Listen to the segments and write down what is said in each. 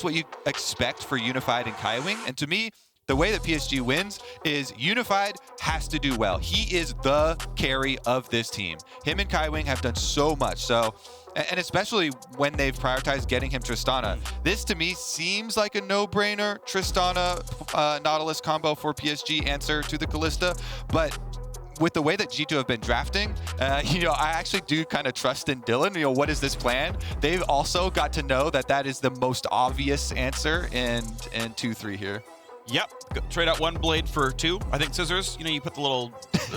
that's what you expect for Unified and Kaiwing. And to me, the way that PSG wins is Unified has to do well. He is the carry of this team. Him and Kaiwing have done so much. So, and especially when they've prioritized getting him Tristana. This to me seems like a no-brainer Tristana Nautilus combo for PSG answer to the Kalista, but with the way that G2 have been drafting, I actually do kind of trust in Dylan. What is this plan? They've also got to know that that is the most obvious answer in 2-3 here. Yep, trade out 1 blade for 2. I think scissors, you put the little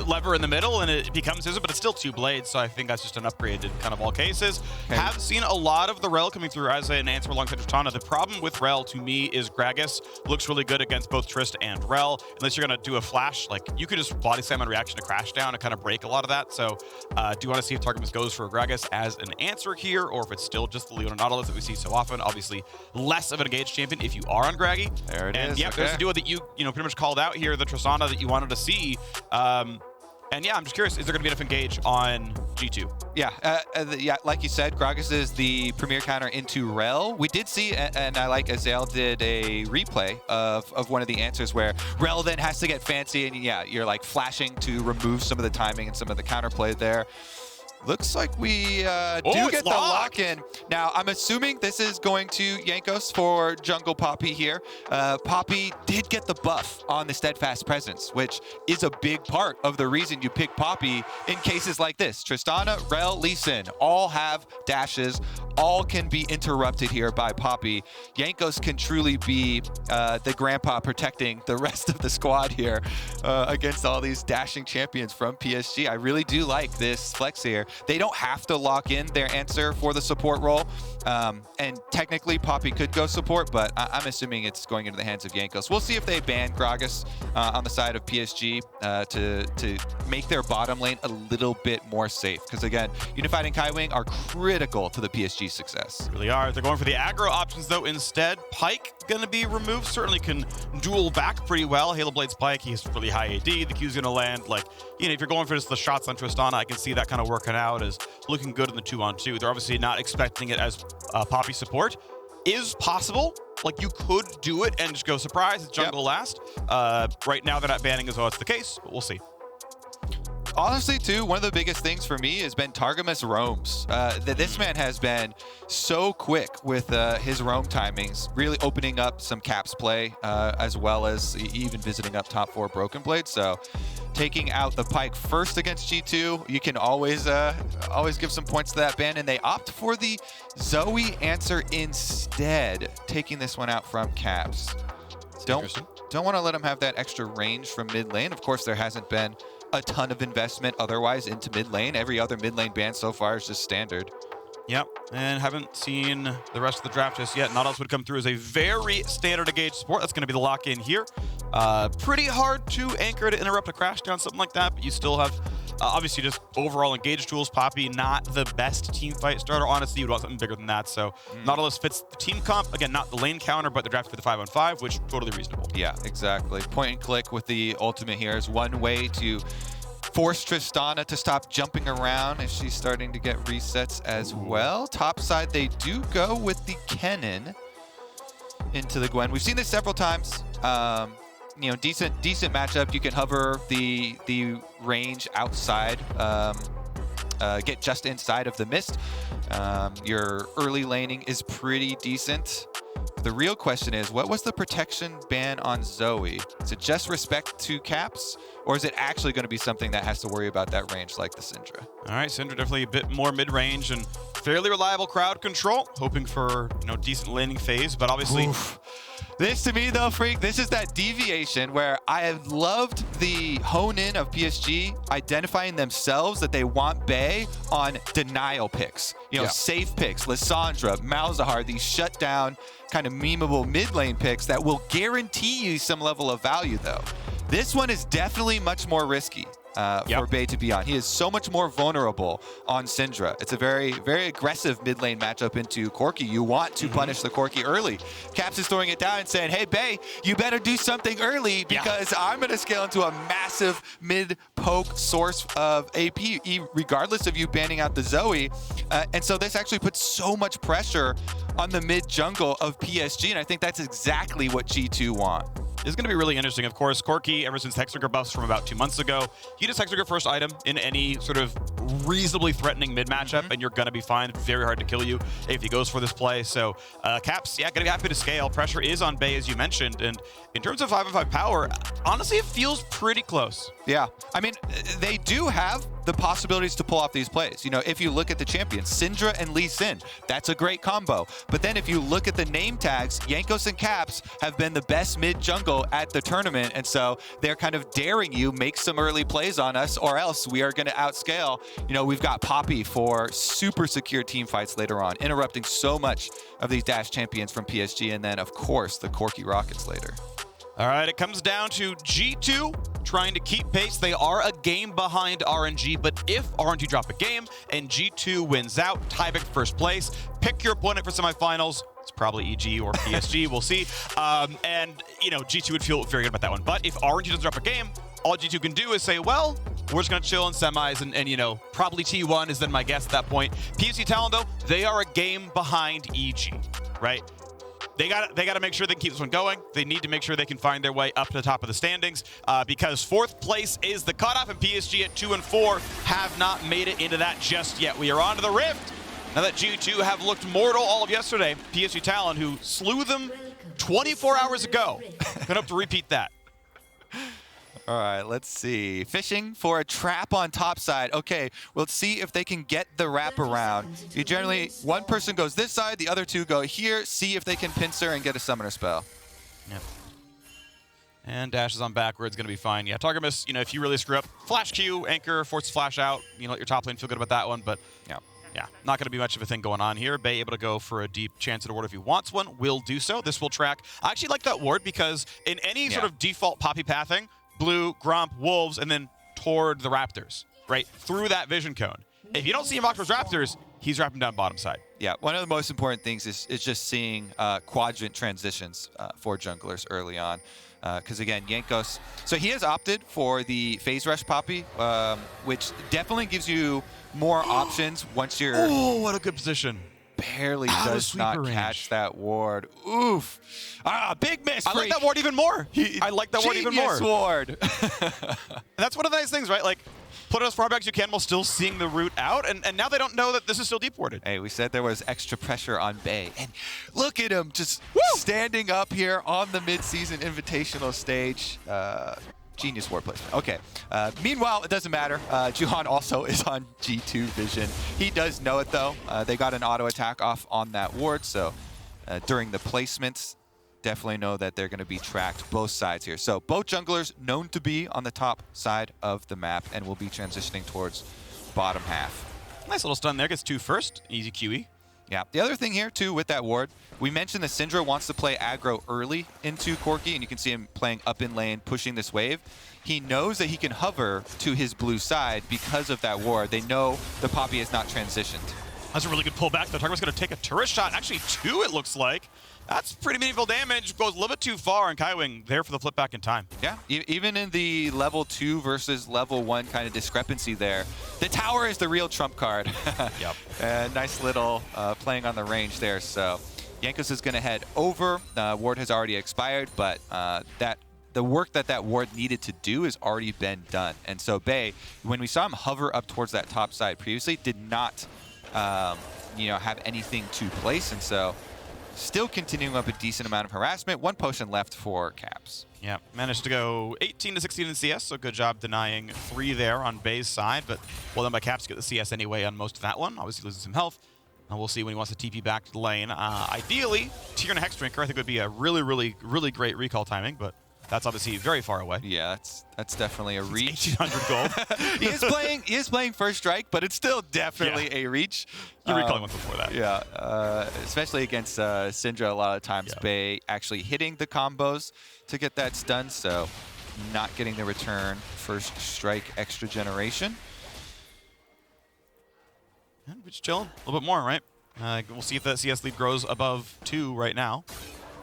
lever in the middle and it becomes scissors, but it's still 2 blades, so I think that's just an upgrade in kind of all cases. Okay. Have seen a lot of the Rell coming through as an answer alongside Tristana. The problem with Rell, to me, is Gragas looks really good against both Trist and Rell. Unless you're going to do a flash, like, you could just body slam on reaction to crash down and kind of break a lot of that. So do you want to see if Targamas goes for Gragas as an answer here, or if it's still just the Leona Nautilus that we see so often? Obviously, less of an engaged champion if you are on Graggy. There it is. Yeah, okay. There's a duo that you pretty much called out here, the Tristana that you wanted to see. And yeah, I'm just curious, is there going to be enough engage on G2? Yeah, like you said, Gragas is the premier counter into Rell. We did see, and I like Azael did a replay of one of the answers where Rell then has to get fancy, and yeah, you're like flashing to remove some of the timing and some of the counterplay there. Looks like we do get the lock-in. Now, I'm assuming this is going to Jankos for Jungle Poppy here. Poppy did get the buff on the Steadfast Presence, which is a big part of the reason you pick Poppy in cases like this. Tristana, Rell, Lee Sin all have dashes. All can be interrupted here by Poppy. Jankos can truly be the grandpa protecting the rest of the squad here against all these dashing champions from PSG. I really do like this flex here. They don't have to lock in their answer for the support role. And technically, Poppy could go support, but I'm assuming it's going into the hands of Jankos. We'll see if they ban Gragas on the side of PSG to make their bottom lane a little bit more safe. Because again, Unified and Kaiwing are critical to the PSG success. Really are. They're going for the aggro options, though, instead. Pyke going to be removed. Certainly can duel back pretty well. Halo Blade's Pyke, he has really high AD. The Q's going to land. Like, if you're going for just the shots on Tristana, I can see that kind of working out as looking good in the 2-on-2. They're obviously not expecting it as Poppy support. Is possible. Like, you could do it and just go surprise. It's jungle last. Right now, they're not banning as well as the case, but we'll see. Honestly, too, one of the biggest things for me has been Targamas roams. This man has been so quick with his roam timings, really opening up some caps play, as well as even visiting up top 4 Broken Blade. So taking out the Pyke first against G2, you can always give some points to that ban, and they opt for the Zoe answer instead, taking this one out from caps. Don't want to let him have that extra range from mid lane. Of course, there hasn't been a ton of investment otherwise into mid lane. Every other mid lane ban so far is just standard. Yep, and haven't seen the rest of the draft just yet. Nautilus would come through as a very standard engaged support. That's going to be the lock-in here. Pretty hard to anchor to interrupt a crash down, something like that, but you still have obviously just overall engaged tools. Poppy, not the best team fight starter. Honestly, you would want something bigger than that. So Nautilus fits the team comp. Again, not the lane counter, but the draft for the 5-on-5, which totally reasonable. Yeah, exactly. Point and click with the ultimate here is one way to force Tristana to stop jumping around if she's starting to get resets as well. Top side, they do go with the Kennen into the Gwen. We've seen this several times. Decent matchup. You can hover the range outside, get just inside of the mist. Your early laning is pretty decent. The real question is, what was the protection ban on Zoe? Is it just respect to caps, or is it actually going to be something that has to worry about that range like the Syndra? All right, Syndra definitely a bit more mid-range and fairly reliable crowd control, hoping for decent laning phase, but obviously. Oof. This to me though, Phreak, this is that deviation where I have loved the hone-in of PSG identifying themselves that they want Bay on denial picks. Safe picks, Lissandra, Malzahar, these shutdown kind of memeable mid lane picks that will guarantee you some level of value though. This one is definitely much more risky. for Bay to be on. He is so much more vulnerable on Syndra. It's a very, very aggressive mid lane matchup into Corki. You want to punish the Corki early. Caps is throwing it down and saying, hey, Bay, you better do something early because I'm going to scale into a massive mid poke source of AP, regardless of you banning out the Zoe. And so this actually puts so much pressure on the mid jungle of PSG, and I think that's exactly what G2 want. It's going to be really interesting. Of course, Corki, ever since Hextrigger buffs from about 2 months ago, he just Hextrigger first item in any sort of reasonably threatening mid matchup, and you're going to be fine. Very hard to kill you if he goes for this play. So Caps, going to be happy to scale. Pressure is on Bay, as you mentioned. And in terms of 5-on-5 power, honestly, it feels pretty close. Yeah. I mean, they do have the possibilities to pull off these plays. You know, if you look at the champions, Syndra and Lee Sin, that's a great combo. But then if you look at the name tags, Jankos and Caps have been the best mid jungle at the tournament. And so they're kind of daring you, make some early plays on us, or else we are going to outscale. You know, we've got Poppy for super secure team fights later on, interrupting so much of these Dash champions from PSG. And then, of course, the Corki Rockets later. All right, it comes down to G2 trying to keep pace. They are a game behind RNG, but if RNG drop a game and G2 wins out, tiebreak first place, pick your opponent for semifinals. It's probably EG or PSG, we'll see. And, you know, G2 would feel very good about that one. But if RNG doesn't drop a game, all G2 can do is say, well, we're just going to chill in semis, and you know, probably T1 is then my guess at that point. PSG Talon, though, they are a game behind EG, right? They got to make sure they can keep this one going. They need to make sure they can find their way up to the top of the standings because 4th place is the cutoff, and PSG at 2 and 4 have not made it into that just yet. We are on to the Rift. Now that G2 have looked mortal all of yesterday, PSG Talon, who slew them 24 hours ago, gonna have to repeat that. All right, let's see. Fishing for a trap on top side. Okay, we'll see if they can get the wrap around. You generally, one person goes this side, the other two go here. See if they can pincer and get a summoner spell. Yep. And Dash is on backwards, gonna be fine. Yeah, Targamas, you know, if you really screw up, flash Q, anchor, force flash out. You know, let your top lane feel good about that one, but yeah, not going to be much of a thing going on here. Bay able to go for a deep chance at a ward if he wants one, will do so. This will track. I actually like that ward because in any sort of default poppy pathing, blue, Grump, wolves, and then toward the raptors, right? Through that vision cone. If you don't see him walk towards raptors, he's wrapping down bottom side. Yeah, one of the most important things is just seeing quadrant transitions for junglers early on. Because again, Jankos, so he has opted for the phase rush poppy, which definitely gives you more options once you're... Oh, what a good position. Barely does not catch that ward. Oof. Big miss. I like that ward even more. I like that ward even more. Ward. That's one of the nice things, right? Like, put it as far back as you can while still seeing the route out, and now they don't know that this is still deep warded. Hey, we said there was extra pressure on Bay, and look at him just standing up here on the mid-season invitational stage. Genius ward placement. Okay. Meanwhile, it doesn't matter. Juhan also is on G2 vision. He does know it, though. They got an auto attack off on that ward, so during the placements, definitely know that they're going to be tracked both sides here. So both junglers known to be on the top side of the map and will be transitioning towards bottom half. Nice little stun there. Gets 2 first. Easy QE. Yeah. The other thing here, too, with that ward, we mentioned that Syndra wants to play aggro early into Corki, and you can see him playing up in lane, pushing this wave. He knows that he can hover to his blue side because of that ward. They know the Poppy has not transitioned. That's a really good pullback, though. Targamas going to take a turret shot. Actually, 2, it looks like. That's pretty meaningful damage. Goes a little bit too far, and Kaiwing there for the flip back in time. Yeah, even in the level 2 versus level 1 kind of discrepancy there, the tower is the real trump card. Yep. Nice little playing on the range there. So Jankos is going to head over. Ward has already expired, but the work that ward needed to do has already been done. And so Bay, when we saw him hover up towards that top side previously, did not have anything to place, and so still continuing up a decent amount of harassment. 1 potion left for Caps. Yeah, managed to go 18 to 16 in CS, so good job denying 3 there on Bay's side, but well done by Caps to get the CS anyway on most of that one. Obviously losing some health. And we'll see when he wants to TP back to the lane. Ideally, Tier and a Hex Drinker I think would be a really, really, really great recall timing, but that's obviously very far away. Yeah, that's definitely a reach. 1,800 gold. he is playing First Strike, but it's still definitely a reach. You're recalling once before that. Yeah, especially against Syndra, a lot of times Bay actually hitting the combos to get that stun. So not getting the return. First strike, extra generation. And we're just chilling a little bit more, right? We'll see if that CS lead grows above 2 right now.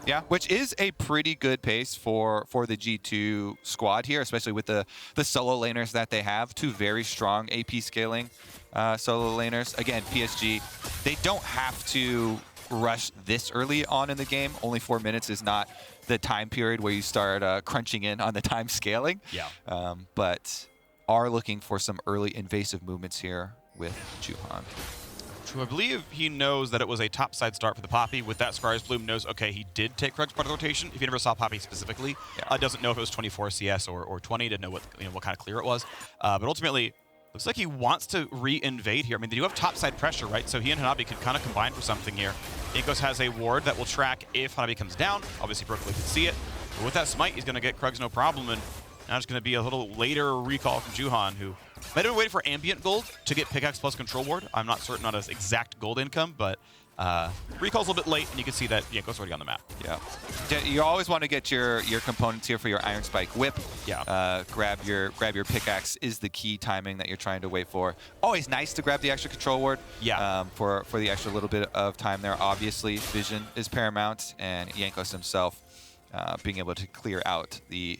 Yeah, which is a pretty good pace for the G2 squad here, especially with the solo laners that they have. 2 very strong AP scaling solo laners. Again, PSG, they don't have to rush this early on in the game. Only 4 minutes is not the time period where you start crunching in on the time scaling. Yeah. But are looking for some early invasive movements here with Juhan. I believe he knows that it was a topside start for the Poppy. With that, Scar's Bloom knows, okay, he did take Krug's part of the rotation. If you never saw Poppy specifically, doesn't know if it was 24 CS or 20, didn't know what kind of clear it was. But ultimately, looks like he wants to re-invade here. I mean, they do have topside pressure, right? So he and Hanabi can kind of combine for something here. Jankos has a ward that will track if Hanabi comes down. Obviously, Brooklyn can see it. But with that smite, he's going to get Krug's no problem. And now it's going to be a little later recall from Juhan, who might have been waiting for ambient gold to get pickaxe plus control ward. I'm not certain on his exact gold income, but recall's a little bit late, and you can see that Jankos already on the map. Yeah. You always want to get your components here for your Iron Spike whip. Yeah. Grab your pickaxe is the key timing that you're trying to wait for. Always nice to grab the extra control ward. Yeah. For the extra little bit of time there. Obviously, vision is paramount, and Jankos himself being able to clear out the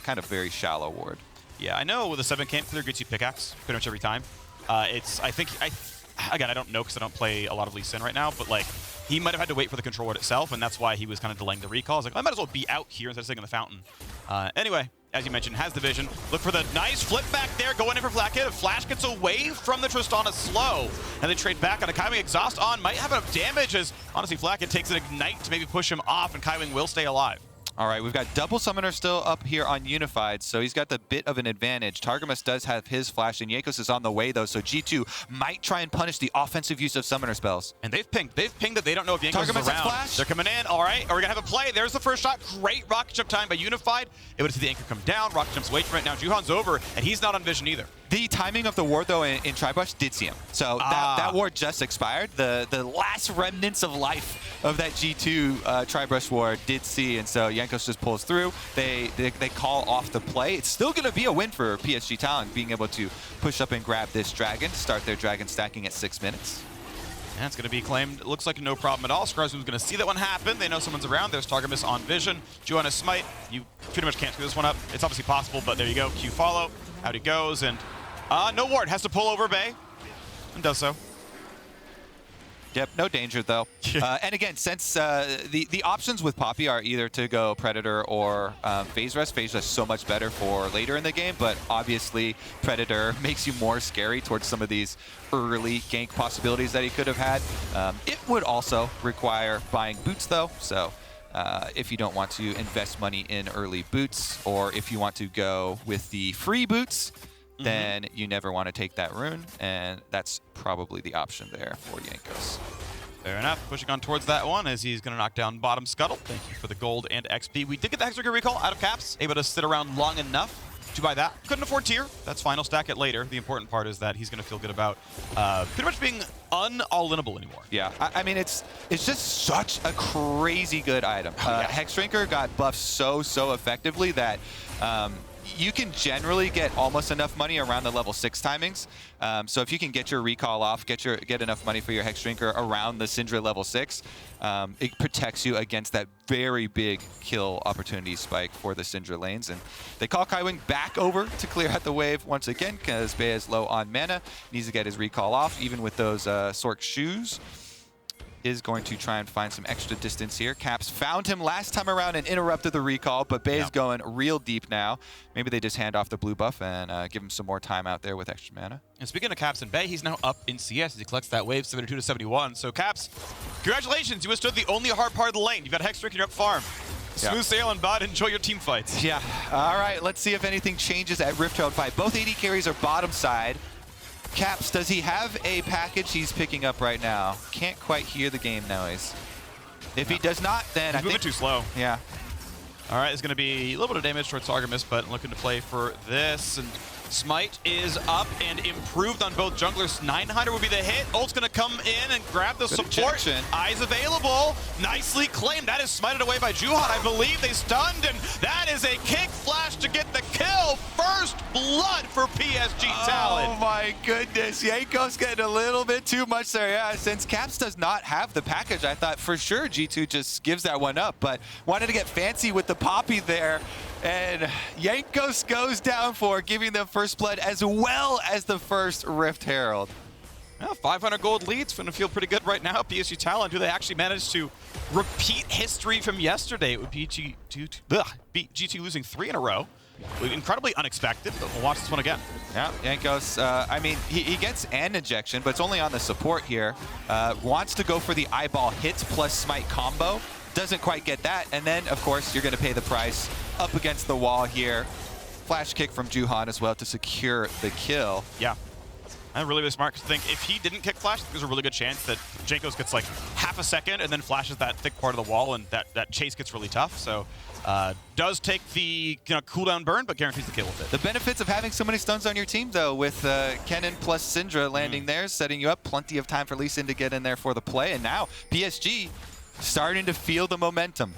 kind of very shallow ward. Yeah, I know with a 7 can't clear gets you pickaxe pretty much every time. Again, I don't know because I don't play a lot of Lee Sin right now, but like he might have had to wait for the control ward itself, and that's why he was kind of delaying the recall. I was like, I might as well be out here instead of sitting in the fountain. Anyway, as you mentioned, has the vision. Look for the nice flip back there, going in for Flakked. Flash gets away from the Tristana slow, and they trade back on a Kaiwing exhaust on. Might have enough damage as, honestly, Flakked takes an ignite to maybe push him off, and Kaiwing will stay alive. All right, we've got double summoner still up here on Unified, so he's got the bit of an advantage. Targamas does have his flash, and Jankos is on the way, though, so G2 might try and punish the offensive use of summoner spells. And they've pinged that they don't know if Jankos Targamas is around. flash. They're coming in. All right, are we going to have a play? There's the first shot. Great rocket jump time by Unified. Able to see the anchor come down. Rocket jumps away from it. Now Juhan's over, and he's not on vision either. The timing of the ward, though, in Tribush did see him. So that ward just expired. The last remnants of life of that G2 Tribush ward did see, and so Jankos just pulls through. They call off the play. It's still going to be a win for PSG Talon, being able to push up and grab this dragon, start their dragon stacking at 6 minutes. And it's going to be claimed. It looks like no problem at all. Scarsboom's going to see that one happen. They know someone's around. There's Targamas on vision. Juhan has smite. You pretty much can't screw this one up. It's obviously possible, but there you go. Q follow. Out he goes, and no ward. Has to pull over Bay, and does so. Yep, no danger, though. And again, since the options with Poppy are either to go Predator or Phase Rush. Phase Rush is so much better for later in the game, but obviously Predator makes you more scary towards some of these early gank possibilities that he could have had. It would also require buying boots, though, so if you don't want to invest money in early boots, or if you want to go with the free boots, then you never want to take that rune, and that's probably the option there for Jankos. Fair enough. Pushing on towards that one as he's going to knock down bottom scuttle. Thank you for the gold and XP. We did get the Hexagon recall out of caps, able to sit around long enough to buy that. Couldn't afford tier. That's fine. I'll stack it later. The important part is that he's going to feel good about pretty much being un-all-inable anymore. Yeah, I mean, it's just such a crazy good item. Hex Drinker got buffed so effectively that you can generally get almost enough money around the level 6 timings. So if you can get your recall off, get enough money for your Hex Drinker around the Syndra level 6, it protects you against that very big kill opportunity spike for the Syndra lanes. And they call Kaiwing back over to clear out the wave once again, because Bay is low on mana, needs to get his recall off, even with those Sork shoes. Is going to try and find some extra distance here. Caps found him last time around and interrupted the recall, but Bay's going real deep now. Maybe they just hand off the blue buff and give him some more time out there with extra mana. And speaking of Caps and Bay, he's now up in CS as he collects that wave 72 to 71. So Caps, congratulations, you withstood the only hard part of the lane. You've got Hex Drink in your up farm. Smooth sailing, bud. Enjoy your team fights. Yeah. All right, let's see if anything changes at Rift Herald fight. Both AD carries are bottom side. Caps, does he have a package he's picking up right now? Can't quite hear the game noise. If he does not, then he's moving too slow. Yeah. All right, it's going to be a little bit of damage towards Targamas, but looking to play for this. And Smite is up and improved on both junglers. 900 will be the hit. Ult's going to come in and grab the support. Ejection. Eyes available. Nicely claimed. That is smited away by Juhan. I believe they stunned, and that is a kick flash to get the kill. First blood for PSG Talon. Oh my goodness. Jankos getting a little bit too much there. Yeah, since Caps does not have the package, I thought for sure G2 just gives that one up, but wanted to get fancy with the Poppy there. And Jankos goes down for giving them first blood as well as the first Rift Herald. Well, 500 gold leads. Going to feel pretty good right now. PSG Talon, do they actually manage to repeat history from yesterday? It would be G2 losing 3 in a row. Incredibly unexpected, but we'll watch this one again. Yeah, Jankos, I mean, he gets an ejection, but it's only on the support here. Wants to go for the eyeball hits plus smite combo. Doesn't quite get that, and then, of course, you're going to pay the price up against the wall here. Flash kick from Juhan as well to secure the kill. Yeah. And really, really smart to think if he didn't kick flash, there's a really good chance that Jankos gets like half a second and then flashes that thick part of the wall, and that chase gets really tough. So does take the cooldown burn, but guarantees the kill with it. The benefits of having so many stuns on your team, though, with Kennen plus Syndra landing there, setting you up. Plenty of time for Lee Sin to get in there for the play, and now PSG starting to feel the momentum.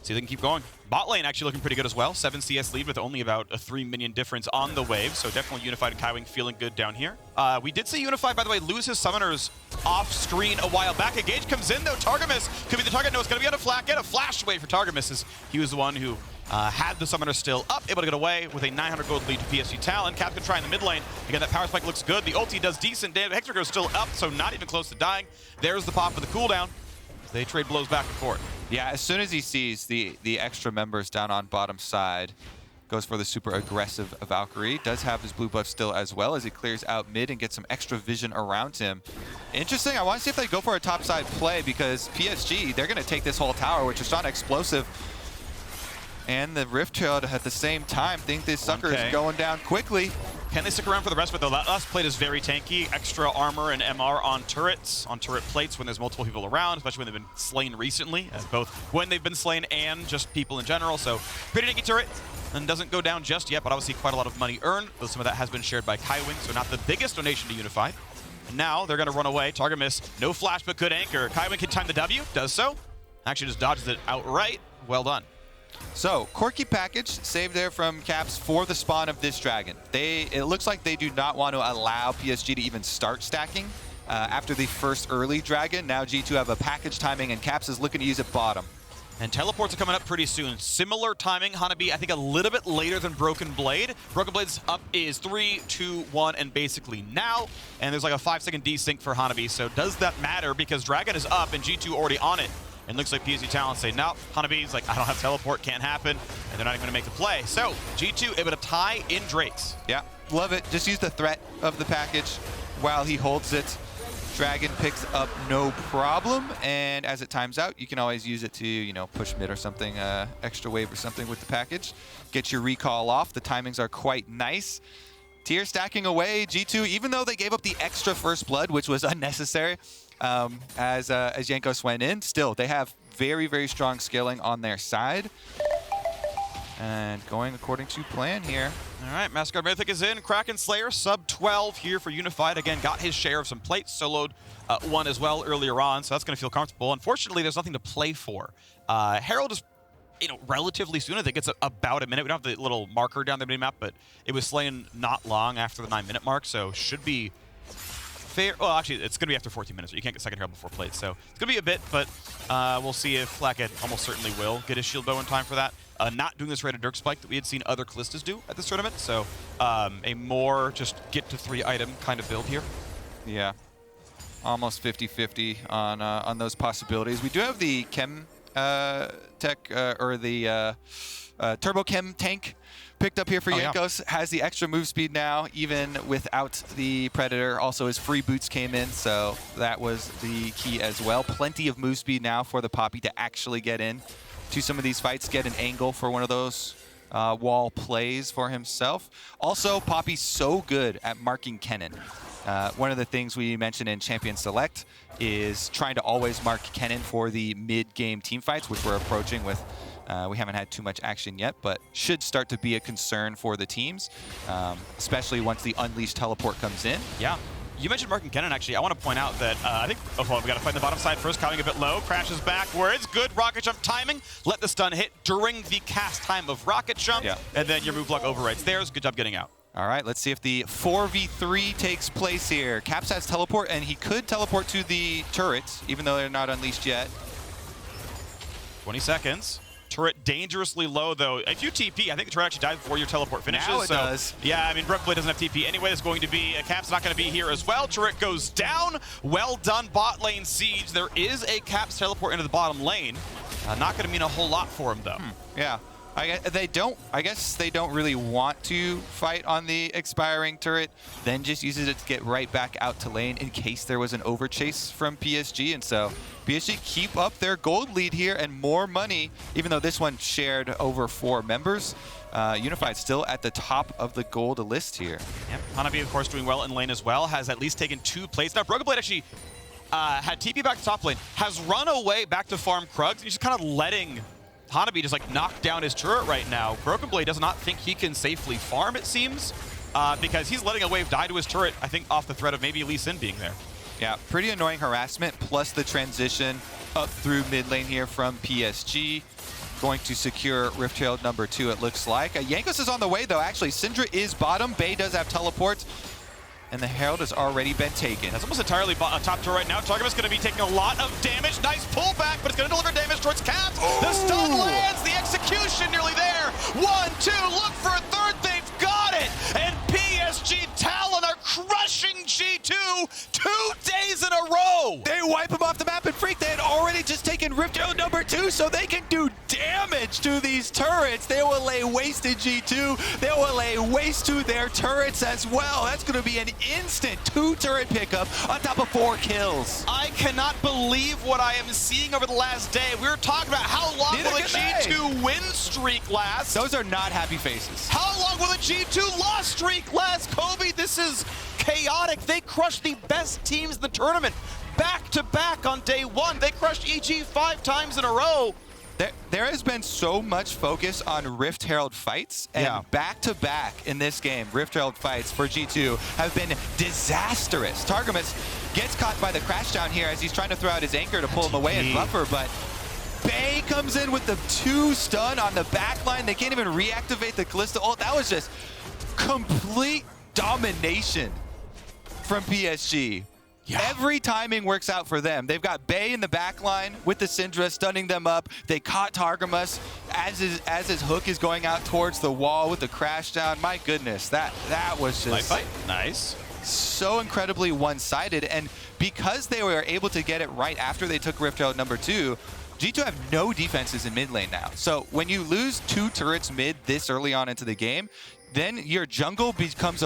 See if they can keep going. Bot lane actually looking pretty good as well. 7 CS lead with only about a 3 minion difference on the wave. So definitely Unified and Kaiwing feeling good down here. We did see Unified, by the way, lose his summoners off screen a while back. Engage comes in though. Targamas could be the target. No, it's going to be on a Flakked. Get a flash away for Targamas as he was the one who had the summoner still up, able to get away with a 900 gold lead to PSG Talon. Cap can try in the mid lane. Again, that power spike looks good. The ulti does decent damage. Hector goes still up, so not even close to dying. There's the pop for the cooldown. They trade blows back and forth. Yeah, as soon as he sees the extra members down on bottom side, goes for the super aggressive Valkyrie. Does have his blue buff still as well as he clears out mid and gets some extra vision around him. Interesting, I want to see if they go for a topside play because PSG, they're going to take this whole tower, which is not explosive. And the Rift Herald at the same time think this sucker is going down quickly. Can they stick around for the rest? But the last plate is very tanky. Extra armor and MR on turrets, on turret plates when there's multiple people around, especially when they've been slain recently, both when they've been slain and just people in general. So pretty tanky turret, and doesn't go down just yet, but obviously quite a lot of money earned, though some of that has been shared by Kaiwing, so not the biggest donation to Unified. And now they're going to run away. Targamas, no flash, but good anchor. Kaiwing can time the W, does so. Actually just dodges it outright. Well done. So, Corki package saved there from Caps for the spawn of this dragon. It looks like they do not want to allow PSG to even start stacking after the first early dragon. Now G2 have a package timing and Caps is looking to use it bottom. And teleports are coming up pretty soon. Similar timing, Hanabi, I think a little bit later than Broken Blade. Broken Blade's up is 3, 2, 1, and basically now. And there's like a 5-second desync for Hanabi. So does that matter? Because Dragon is up and G2 already on it. And looks like PSG Talon say, no, Hanabi's like, I don't have teleport, can't happen. And they're not even going to make the play. So G2 able to tie in Drakes. Yeah, love it. Just use the threat of the package while he holds it. Dragon picks up no problem, and as it times out, you can always use it to, push mid or something, extra wave or something with the package. Get your recall off. The timings are quite nice. Tier stacking away. G2, even though they gave up the extra first blood, which was unnecessary, as Jankos went in, still they have very, very strong scaling on their side. And going according to plan here. All right, Mascot Mythic is in. Kraken Slayer, sub 12 here for Unified. Again, got his share of some plates, soloed one as well earlier on, so that's going to feel comfortable. Unfortunately, there's nothing to play for. Herald is, relatively soon. I think it's about a minute. We don't have the little marker down the mini-map, but it was slain not long after the 9-minute mark, so should be fair. Well, actually, it's going to be after 14 minutes. You can't get second Herald before plates, so it's going to be a bit, but we'll see if Flakked almost certainly will get his shield bow in time for that. Not doing this rated Dirk Spike that we had seen other Kalistas do at this tournament, so a more just get to 3 item kind of build here. Yeah, almost 50-50 on those possibilities. We do have the Chem tech or the Turbo Chem tank picked up here for Jankos. Yeah. Has the extra move speed now, even without the Predator. Also, his free boots came in, so that was the key as well. Plenty of move speed now for the Poppy to actually get in to some of these fights, get an angle for one of those wall plays for himself. Also, Poppy's so good at marking Kennen. One of the things we mentioned in Champion Select is trying to always mark Kennen for the mid-game team fights, which we're approaching with We haven't had too much action yet, but should start to be a concern for the teams, especially once the Unleashed teleport comes in. Yeah. You mentioned Mark and Kennen, actually. I want to point out that I think, we got to fight the bottom side first. Kaiwing a bit low, crashes backwards. Good rocket jump timing. Let the stun hit during the cast time of rocket jump, and then your move block overrides theirs. Good job getting out. All right, let's see if the 4v3 takes place here. Caps has teleport, and he could teleport to the turrets, even though they're not unleashed yet. 20 seconds. Turret dangerously low, though. If you TP, I think the turret actually dies before your teleport finishes. Now it does. Yeah, I mean, Brookblade doesn't have TP anyway. There's going to be, Cap's not going to be here as well. Turret goes down. Well done, bot lane siege. There is a Cap's teleport into the bottom lane. Not going to mean a whole lot for him, though. Yeah. I guess they don't really want to fight on the expiring turret, then just uses it to get right back out to lane in case there was an overchase from PSG. And so PSG keep up their gold lead here and more money, even though this one shared over 4 members. Unified still at the top of the gold list here. Yep. Hanabi, of course, doing well in lane as well, has at least taken 2 plays. Now, Broken Blade actually had TP back to top lane, has run away back to farm Krugs, and he's just kind of letting Hanabi just like knock down his turret right now. Broken Blade does not think he can safely farm, it seems, because he's letting a wave die to his turret, I think off the threat of maybe Lee Sin being there. Yeah, pretty annoying harassment, plus the transition up through mid lane here from PSG. Going to secure Rift Herald number 2, it looks like. Jankos is on the way, though. Actually, Syndra is bottom. Bay does have teleport. And the Herald has already been taken. That's almost entirely top turret right now. Targamas going to be taking a lot of damage. Nice pullback, but it's going to deliver damage towards Caps. The stun lands, the execution nearly there. 1, 2, look for a third. They've got it. And PSG Talon are crushing G2 2 days in a row. They wipe him off the map, and Phreak, they had already just taken Rift Herald number 2, so they can do damage to these turrets. They will lay waste to G2. They will lay waste to their turrets as well. That's going to be an instant 2 turret pickup on top of 4 kills. I cannot believe what I am seeing over the last day. We were talking about how long will the G2 win streak last. Those are not happy faces. How long will the G2 loss streak last, Kobe? This is chaotic. They crushed the best teams in the tournament back to back on day 1. They crushed EG 5 times in a row. There has been so much focus on Rift Herald fights, and back-to-back in this game, Rift Herald fights for G2 have been disastrous. Targamas gets caught by the crash down here as he's trying to throw out his anchor to pull him away and buffer, but Bay comes in with the 2 stun on the back line. They can't even reactivate the Kalista ult. That was just complete domination from PSG. Yeah. Every timing works out for them. They've got Bay in the back line with the Syndra stunning them up. They caught Targamas as his hook is going out towards the wall with the crash down. My goodness, that was just fight. Nice. So incredibly one-sided. And because they were able to get it right after they took Rift Herald number 2, G2 have no defenses in mid lane now. So when you lose 2 turrets mid this early on into the game, then your jungle becomes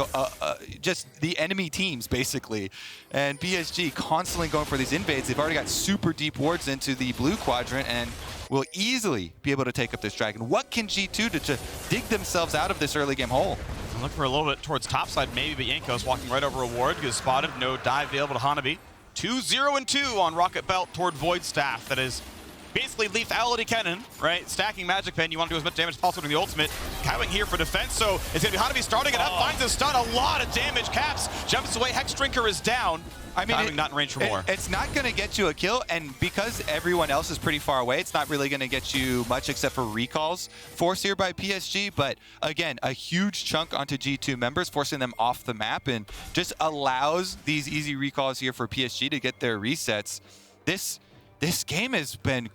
just the enemy teams, basically. And PSG constantly going for these invades. They've already got super deep wards into the blue quadrant and will easily be able to take up this dragon. What can G2 do to dig themselves out of this early game hole? I'm looking for a little bit towards topside, maybe, but Jankos walking right over a ward. Gets spotted, no dive available to Hanabi. 2-0-2 on Rocket Belt toward Void Staff. That is basically lethality Kennen, right? Stacking Magic Pen. You want to do as much damage as possible during the ultimate. Kaiwing here for defense, so it's going to be Hanabi starting it up. Finds a stun, a lot of damage. Caps jumps away. Hex Drinker is down. I mean, Kaiwing not in range for more. It's not going to get you a kill, and because everyone else is pretty far away, it's not really going to get you much except for recalls forced here by PSG. But again, a huge chunk onto G2 members, forcing them off the map, and just allows these easy recalls here for PSG to get their resets. This game has been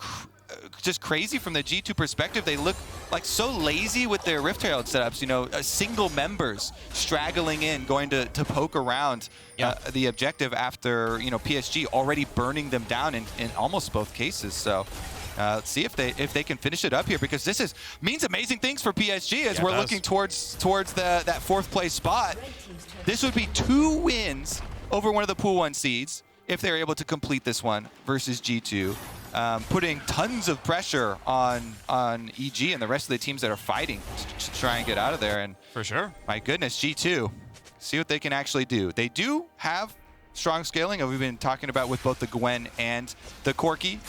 just crazy from the G2 perspective. They look like so lazy with their Rift Herald setups, you know, single members straggling in, going to poke around the objective after, you know, PSG already burning them down in almost both cases. So let's see if they can finish it up here, because this means amazing things for PSG as we're looking towards that 4th place spot. This would be 2 wins over one of the Pool 1 seeds if they're able to complete this one versus G2, putting tons of pressure on EG and the rest of the teams that are fighting to try and get out of there. And for sure, my goodness, G2, see what they can actually do. They do have strong scaling, and we've been talking about with both the Gwen and the Corki.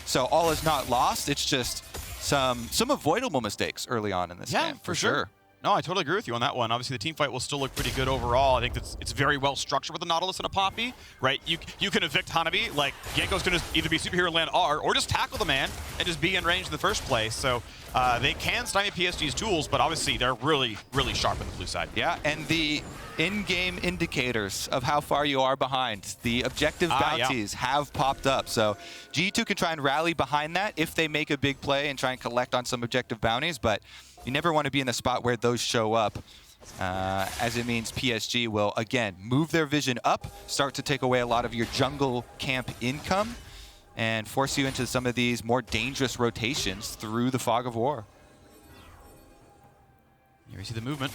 So all is not lost. It's just some avoidable mistakes early on in this game. For sure. No, I totally agree with you on that one. Obviously, the team fight will still look pretty good overall. I think it's very well structured with the Nautilus and a Poppy, right? You can evict Hanabi, like Jankos can just either be superhero and land R, or just tackle the man and just be in range in the first place. So they can stymie PSG's tools, but obviously they're really, really sharp on the blue side. Yeah, and the in-game indicators of how far you are behind, the objective bounties have popped up. So G2 can try and rally behind that if they make a big play and try and collect on some objective bounties, but you never want to be in a spot where those show up, as it means PSG will, again, move their vision up, start to take away a lot of your jungle camp income, and force you into some of these more dangerous rotations through the fog of war. Here we see the movement.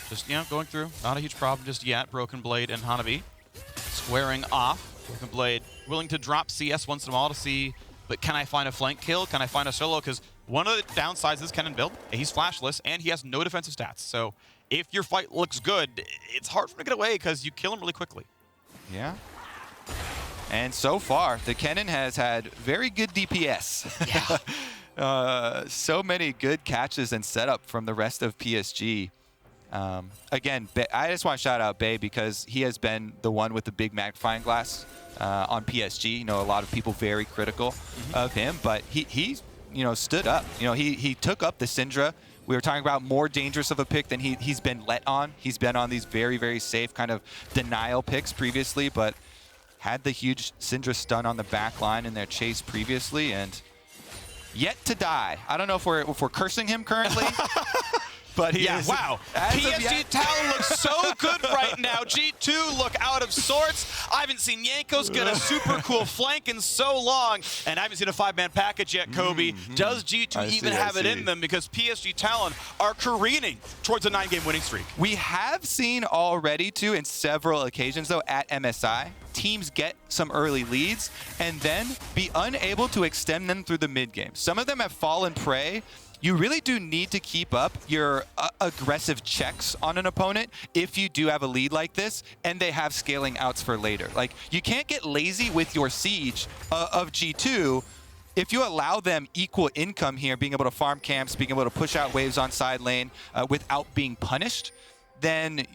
Just, going through. Not a huge problem just yet. Broken Blade and Hanabi squaring off. Broken Blade willing to drop CS once in a while to see, but can I find a flank kill? Can I find a solo? Because one of the downsides of this Kennen build, he's flashless, and he has no defensive stats. So if your fight looks good, it's hard for him to get away because you kill him really quickly. Yeah. And so far, the Kennen has had very good DPS. Yeah. So many good catches and setup from the rest of PSG. Again, I just want to shout out Bay because he has been the one with the big magnifying glass on PSG. You know, a lot of people very critical of him, but he stood up. He took up the Syndra. We were talking about more dangerous of a pick than he's been let on. He's been on these very, very safe kind of denial picks previously, but had the huge Syndra stun on the back line in their chase previously, and yet to die. I don't know if we're cursing him currently. But he is, wow. PSG Talon looks so good right now. G2 look out of sorts. I haven't seen Jankos get a super cool flank in so long, and I haven't seen a 5-man package yet, Kobe. Does G2 even have it in them? Because PSG Talon are careening towards a 9-game winning streak. We have seen already, too, in several occasions, though, at MSI, teams get some early leads and then be unable to extend them through the mid-game. Some of them have fallen prey. You really do need to keep up your aggressive checks on an opponent if you do have a lead like this and they have scaling outs for later. Like, you can't get lazy with your siege of G2 if you allow them equal income here, being able to farm camps, being able to push out waves on side lane without being punished. Then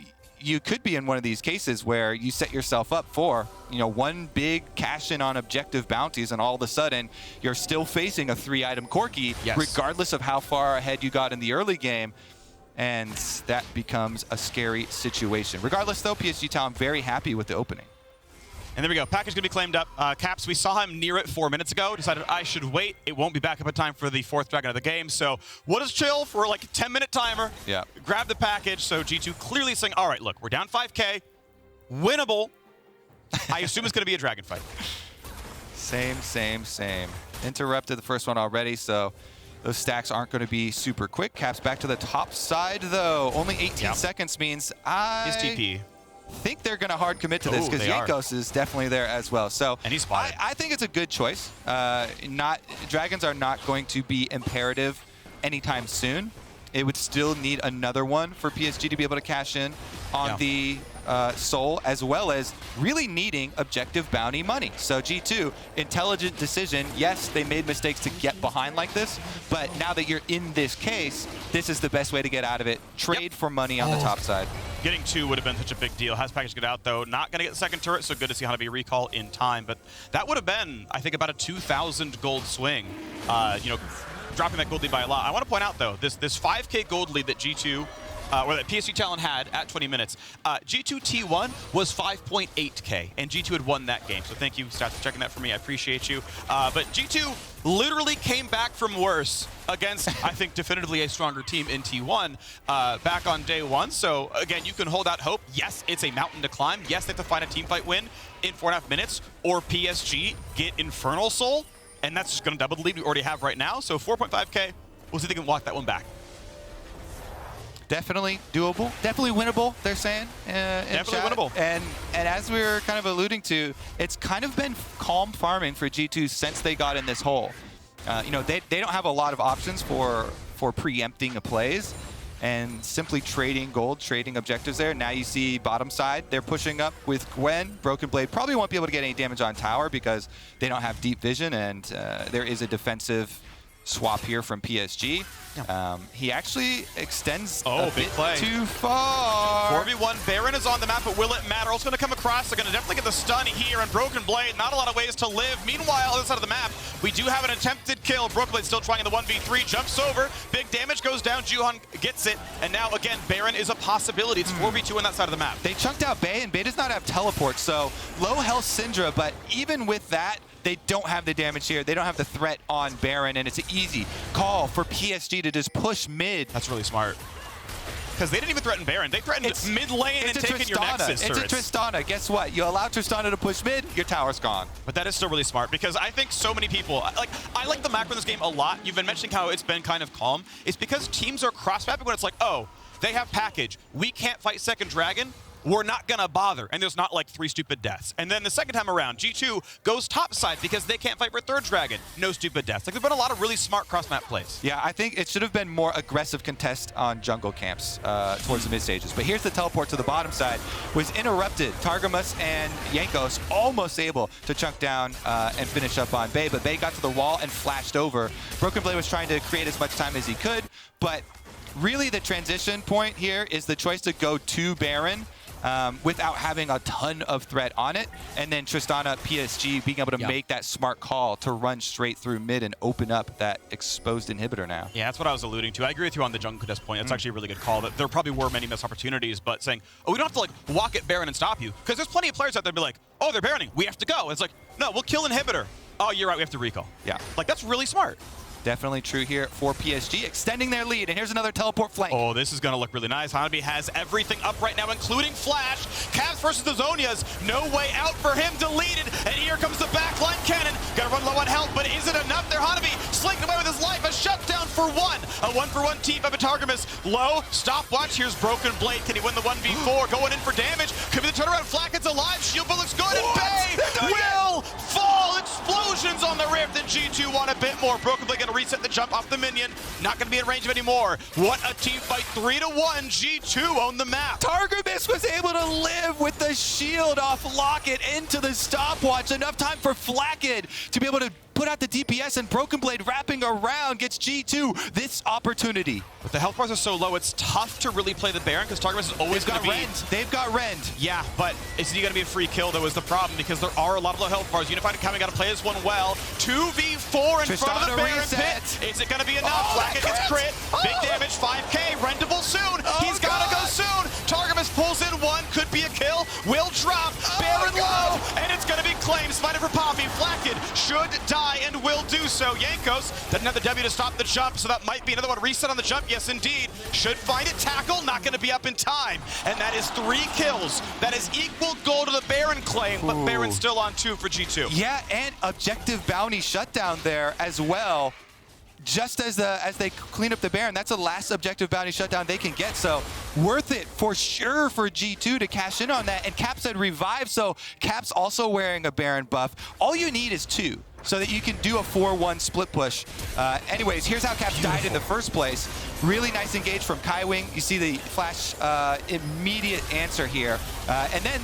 you could be in one of these cases where you set yourself up for, one big cash in on objective bounties, and all of a sudden you're still facing a 3-item Corki, regardless of how far ahead you got in the early game. And that becomes a scary situation. Regardless, though, PSG Talon very happy with the opening. And there we go. Package going to be claimed up. Caps, we saw him near it 4 minutes ago. Decided I should wait. It won't be back up in time for the 4th Dragon of the game. So we'll just chill for like a 10-minute timer. Yeah. Grab the package. So G2 clearly saying, all right, look, we're down 5K. Winnable. I assume it's going to be a dragon fight. Same. Interrupted the first one already, so those stacks aren't going to be super quick. Caps back to the top side, though. Only 18 seconds means His TP. Think they're going to hard commit to this because Jankos is definitely there as well. So and he's spotted. I think it's a good choice. Dragons are not going to be imperative anytime soon. It would still need another one for PSG to be able to cash in on the Soul, as well as really needing objective bounty money. So G2, intelligent decision. Yes, they made mistakes to get behind like this, but now that you're in this case, this is the best way to get out of it. Trade for money on the top side. Getting 2 would have been such a big deal. Has package get out, though. Not going to get the second turret, so good to see Hanabi recall in time. But that would have been, I think, about a 2,000 gold swing. Dropping that gold lead by a lot. I want to point out, though, this 5K gold lead that G2, or that PSG Talon had at 20 minutes. G2 T1 was 5.8K, and G2 had won that game. So thank you, Stats, for checking that for me. I appreciate you. But G2 literally came back from worse against, I think, definitively a stronger team in T1 back on day 1. So, again, you can hold out hope. Yes, it's a mountain to climb. Yes, they have to find a teamfight win in 4.5 minutes, or PSG get Infernal Soul, and that's just going to double the lead we already have right now. So 4.5K, we'll see if they can walk that one back. Definitely doable, definitely winnable, they're saying. Definitely winnable. And as we were kind of alluding to, it's kind of been calm farming for G2 since they got in this hole. They don't have a lot of options for preempting the plays and simply trading gold, trading objectives there. Now you see bottom side, they're pushing up with Gwen. Broken Blade probably won't be able to get any damage on tower because they don't have deep vision, and there is a defensive swap here from PSG. He actually extends a big bit play. too far. 4v1, Baron is on the map, but will it matter? Also going to come across. They're going to definitely get the stun here, and Broken Blade, not a lot of ways to live. Meanwhile, on the side of the map, we do have an attempted kill. Broken Blade still trying in the 1v3, jumps over, big damage goes down, Juhan gets it, and now again, Baron is a possibility. It's 4v2 on that side of the map. They chunked out Bay, and Bay does not have teleport, so low health Syndra, but even with that, they don't have the damage here. They don't have the threat on Baron, and it's an easy call for PSG to just push mid. That's really smart. Because they didn't even threaten Baron. They threatened mid lane and taking your Nexus turrets. It's a Tristana. Guess what? You allow Tristana to push mid, your tower's gone. But that is still really smart, because I think so many people, I like the macro in this game a lot. You've been mentioning how it's been kind of calm. It's because teams are cross-mapping when it's like, oh, they have package. We can't fight second dragon. We're not gonna bother, and there's not like 3 stupid deaths. And then the second time around, G2 goes topside because they can't fight for third dragon. No stupid deaths. Like, there's been a lot of really smart cross-map plays. Yeah, I think it should have been more aggressive contest on jungle camps towards the mid stages. But here's the teleport to the bottom side. Was interrupted. Targamas and Jankos almost able to chunk down and finish up on Bay, but Bay got to the wall and flashed over. Broken Blade was trying to create as much time as he could, but really the transition point here is the choice to go to Baron without having a ton of threat on it, and then Tristana, PSG being able to make that smart call to run straight through mid and open up that exposed inhibitor now. Yeah, that's what I was alluding to. I agree with you on the jungle contest point. That's actually a really good call. That there probably were many missed opportunities, but saying, oh, we don't have to like walk at Baron and stop you, because there's plenty of players out there be like, oh, they're Baroning, we have to go. It's like, no, we'll kill inhibitor. Oh, you're right, we have to recall. Yeah. Like, that's really smart. Definitely true here for PSG, extending their lead. And here's another teleport flank. Oh, this is going to look really nice. Hanabi has everything up right now, including Flash. Cavs versus the Zonias. No way out for him. Deleted. And here comes the backline Kennen. Got to run low on health, but is it enough there? Hanabi slinking away with his life. A shutdown for one. A 1-for-1 team up at Targamas. Low. Stopwatch. Here's Broken Blade. Can he win the 1v4? Going in for damage. Could be the turnaround. Flakked's alive. Shield bill looks good. And Bay will fall. Explosions on the Rift. And G2 want a bit more. Broken Blade going to reset the jump off the minion. Not going to be in range of anymore. What a team fight. 3-1. G2 own the map. Targamas was able to live with the shield off Locket into the stopwatch. Enough time for Flakked to be able to put out the DPS, and Broken Blade wrapping around gets G2 this opportunity. But the health bars are so low, it's tough to really play the Baron because Targamas is always going to be... They've got Rend. Yeah, but is he going to be a free kill? That was the problem, because there are a lot of low health bars. Unified and Kaiwing got to play this one well. 2v4 in front of the Baron pit. Is it going to be enough? Flakked gets crit. Big damage, 5k. Rendable soon. He's got to go soon. Targamas pulls in one. Could be a kill. Will drop. Baron low. And it's going to be claimed. Spider for Poppy. Flakked should die and will do so. Jankos doesn't have the W to stop the jump, so that might be another one. Reset on the jump. Yes, indeed. Should find it. Tackle. Not going to be up in time. And that is 3 kills. That is equal goal to the Baron claim, but Baron's still on 2 for G2. Yeah, and objective bounty shutdown there as well. Just as they clean up the Baron, that's the last objective bounty shutdown they can get. So worth it for sure for G2 to cash in on that. And Caps had revived, so Caps also wearing a Baron buff. All you need is 2 so that you can do a 4-1 split push. Anyways, here's how Caps died in the first place. Really nice engage from Kaiwing. You see the Flash immediate answer here. And then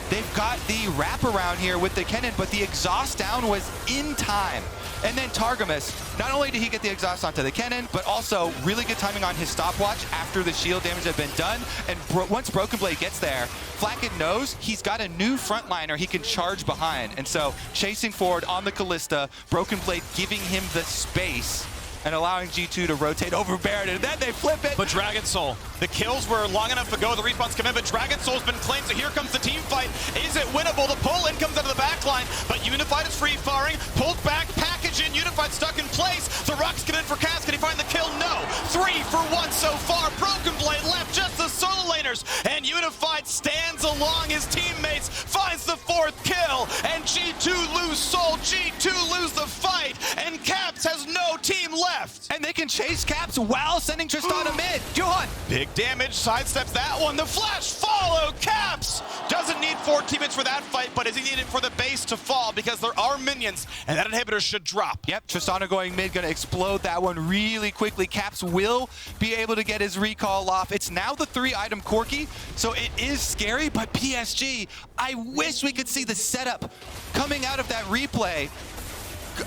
they've got the wraparound here with the Kennen, but the exhaust down was in time. And then Targamas, not only did he get the exhaust onto the Kennen, but also really good timing on his stopwatch after the shield damage had been done. And once Broken Blade gets there, Flakked knows he's got a new frontliner he can charge behind. And so chasing forward on the Kalista, Broken Blade giving him the space and allowing G2 to rotate over Baron, and then they flip it. But Dragon Soul, the kills were long enough to go, the respawns come in, but Dragon Soul's been claimed, so here comes the team fight. Is it winnable? The pull-in comes out of the back line, but Unified is free-firing, pulled back, package in, Unified stuck in place. The Rocks get in for Cass, can he find the kill? No. 3 for 1 so far. Broken Blade left, just the solo laners, and Unified stands along his teammates, finds the 4th kill, and G2 lose Soul, G2 lose the fight, and Caps has no team left. And they can chase Caps while sending Tristana mid. Juhan! Big damage, sidesteps that one. The flash follow, Caps! Doesn't need 4 teammates for that fight, but is he needed for the base to fall because there are minions, and that inhibitor should drop. Yep, Tristana going mid, gonna explode that one really quickly. Caps will be able to get his recall off. It's now the 3-item Corki, so it is scary, but PSG, I wish we could see the setup coming out of that replay.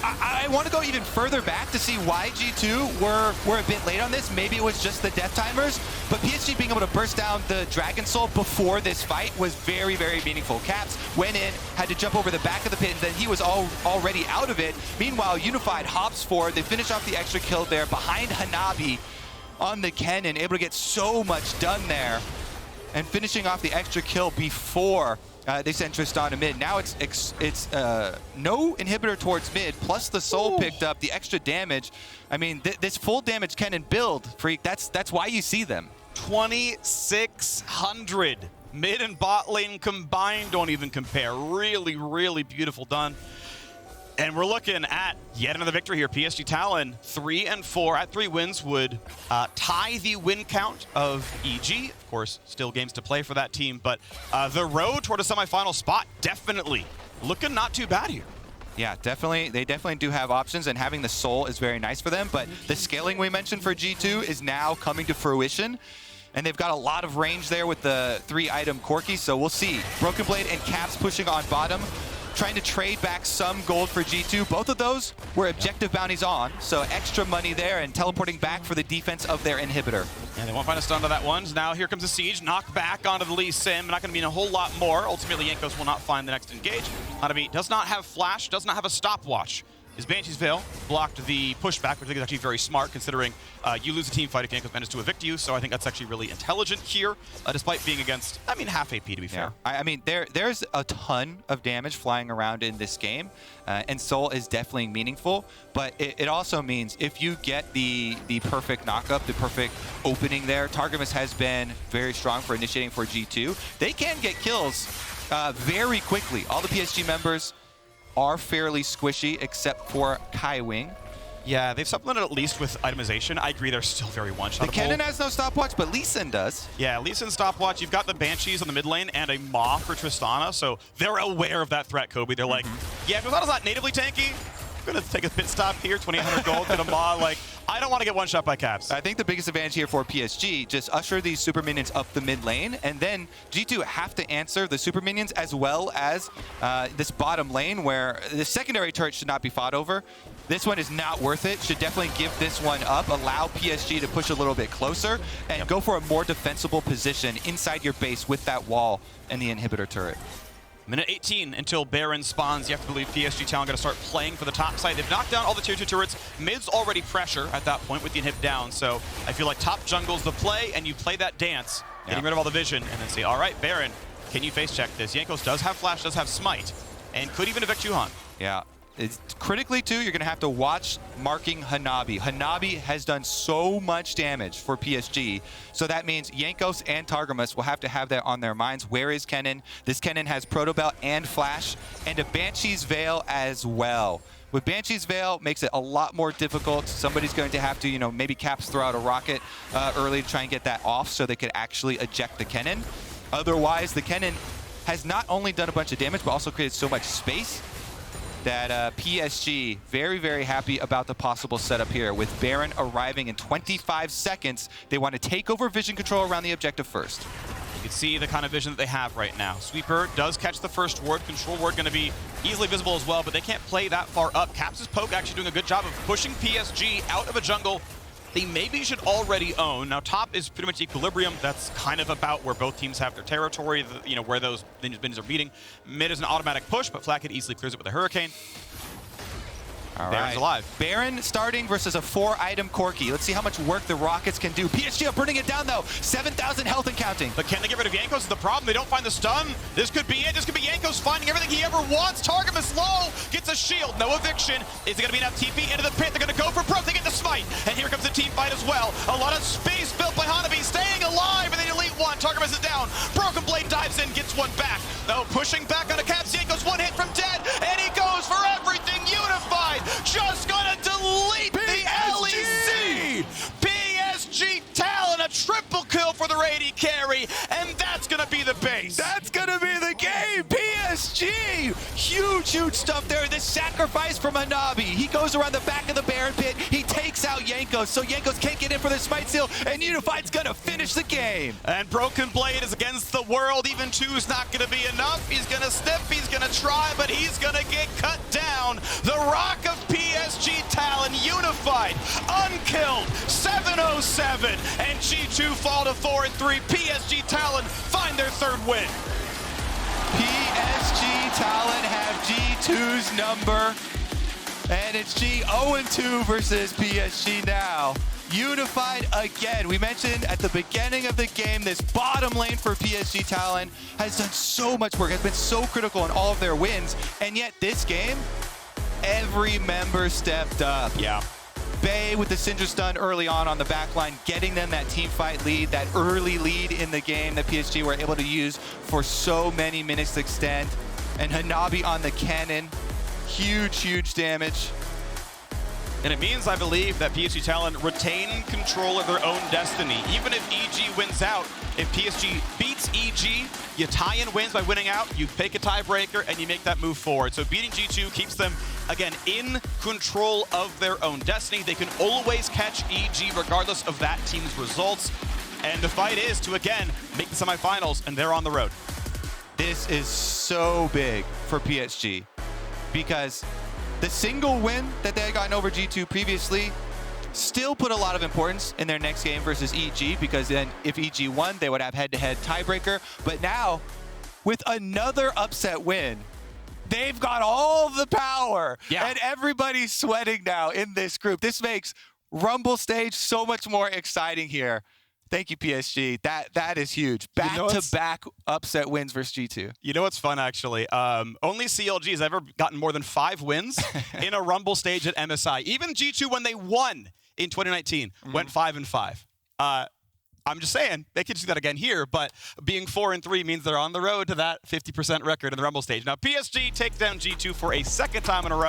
I want to go even further back to see why G2 were a bit late on this. Maybe it was just the death timers, but PSG being able to burst down the Dragon Soul before this fight was very, very meaningful. Caps went in, had to jump over the back of the pit, and then he was already out of it. Meanwhile, Unified hops forward. They finish off the extra kill there behind Hanabi on the Kennen, able to get so much done there, and finishing off the extra kill before they sent Tristana mid. Now it's no inhibitor towards mid, plus the soul picked up, the extra damage. I mean, this full damage Kennen build, Phreak, that's why you see them. 2,600. Mid and bot lane combined don't even compare. Really, really beautiful done. And we're looking at yet another victory here. PSG Talon 3-4 at 3 wins would tie the win count of EG. Of course, still games to play for that team, but the road toward a semifinal spot definitely looking not too bad here. Yeah, definitely. They definitely do have options, and having the soul is very nice for them, but the scaling we mentioned for G2 is now coming to fruition. And they've got a lot of range there with the 3-item Corki, so we'll see. Broken Blade and Caps pushing on bottom, trying to trade back some gold for G2. Both of those were objective bounties on, so extra money there and teleporting back for the defense of their inhibitor. And they won't find a stun to that one. So now here comes the siege. Knock back onto the Lee Sin. Not going to mean a whole lot more. Ultimately, Jankos will not find the next engage. Hanabi does not have flash, does not have a stopwatch. His Banshee's Veil blocked the pushback, which I think is actually very smart, considering you lose a team fight if Jankos manages to evict you. So I think that's actually really intelligent here, despite being against, I mean, half AP to be fair. I mean, there's a ton of damage flying around in this game, and Soul is definitely meaningful. But it also means if you get the perfect knockup, the perfect opening there, Targamas has been very strong for initiating for G2. They can get kills very quickly. All the PSG members are fairly squishy, except for Kaiwing. Yeah, they've supplemented at least with itemization. I agree, they're still very one-shotable. The Kennen has no stopwatch, but Lee Sin does. Yeah, Lee Sin stopwatch. You've got the Banshees on the mid lane and a Maw for Tristana, so they're aware of that threat, Kobe. They're like, yeah, Tristana's not natively tanky. I'm going to take a pit stop here, 2,800 gold, get a Maw. Like, I don't want to get one shot by Caps. I think the biggest advantage here for PSG, just usher these super minions up the mid lane, and then G2 have to answer the super minions as well as this bottom lane where the secondary turret should not be fought over. This one is not worth it. Should definitely give this one up, allow PSG to push a little bit closer, and go for a more defensible position inside your base with that wall and the inhibitor turret. Minute 18 until Baron spawns. You have to believe PSG Talon going to start playing for the top side. They've knocked down all the tier 2 turrets. Mid's already pressure at that point with the inhib down. So I feel like top jungle's the play, and you play that dance, getting rid of all the vision, and then say, all right, Baron, can you face check this? Jankos does have flash, does have smite, and could even evict Juhan. Yeah. It's critically, too, you're going to have to watch marking Hanabi. Hanabi has done so much damage for PSG, so that means Jankos and Targamas will have to have that on their minds. Where is Kennen? This Kennen has Proto Belt and Flash, and a Banshee's Veil as well. With Banshee's Veil, makes it a lot more difficult. Somebody's going to have to, you know, maybe Caps throw out a rocket early to try and get that off so they could actually eject the Kennen. Otherwise, the Kennen has not only done a bunch of damage, but also created so much space that PSG very, very happy about the possible setup here. With Baron arriving in 25 seconds, they want to take over vision control around the objective first. You can see the kind of vision that they have right now. Sweeper does catch the first ward. Control ward going to be easily visible as well, but they can't play that far up. Caps' poke actually doing a good job of pushing PSG out of a jungle they maybe should already own. Now, top is pretty much equilibrium. That's kind of about where both teams have their territory, you know, where those minions are beating. Mid is an automatic push, but Flakked easily clears it with a Hurricane. All Baron's right. alive. Baron starting versus a 4-item Corki. Let's see how much work the Rockets can do. PSG are burning it down, though. 7,000 health and counting. But can they get rid of Jankos? Is the problem. They don't find the stun. This could be it. This could be Jankos finding everything he ever wants. Targamas low. Gets a shield. No eviction. Is it going to be enough TP into the pit? They're going to go for broke. They get the smite. And here comes the team fight as well. A lot of space built by Hanabi. Staying alive. And they delete one. Targamas is down. Broken Blade dives in. Gets one back. No, pushing back on a Caps. Jankos one hit from dead. And he goes for everything. Unified. Just going to delete the LEC! PSG Talon, a triple kill for the AD carry, and that's going to be the base. That's going to be the game! PSG! Huge, huge stuff there. This sacrifice from Hanabi. He goes around the back of the Baron pit. He takes takes out Jankos, so Jankos can't get in for the smite seal, and Unified's gonna finish the game. And Broken Blade is against the world. Even 2's not gonna be enough. He's gonna sniff, he's gonna try, but he's gonna get cut down. The Rock of PSG Talon Unified, unkilled, 707, and G2 fall to 4-3. PSG Talon find their third win. PSG Talon have G2's number, and it's G 0-2 versus PSG now. Unified again. We mentioned at the beginning of the game, this bottom lane for PSG Talon has done so much work, has been so critical in all of their wins, and yet this game, every member stepped up. Yeah. Bay with the Syndra stun early on the backline, getting them that team fight lead, that early lead in the game that PSG were able to use for so many minutes to extend. And Hanabi on the Kennen, huge damage. And it means, I believe, that PSG Talon retain control of their own destiny. Even if EG wins out, if PSG beats EG, you tie in wins by winning out, you pick a tiebreaker, and you make that move forward. So beating G2 keeps them, again, in control of their own destiny. They can always catch EG regardless of that team's results. And the fight is to, again, make the semifinals, and they're on the road. This is so big for PSG because the single win that they had gotten over G2 previously still put a lot of importance in their next game versus EG, because then if EG won, they would have head-to-head tiebreaker. But now, with another upset win, they've got all the power, and everybody's sweating now in this group. This makes Rumble stage so much more exciting here. Thank you, PSG. That is huge. Back-to-back upset wins versus G2. You know what's fun, actually? Only CLG has ever gotten more than 5 wins in a Rumble stage at MSI. Even G2, when they won in 2019, went 5-5. I'm just saying, they could do that again here, but being 4-3 means they're on the road to that 50% record in the Rumble stage. Now, PSG take down G2 for a second time in a row.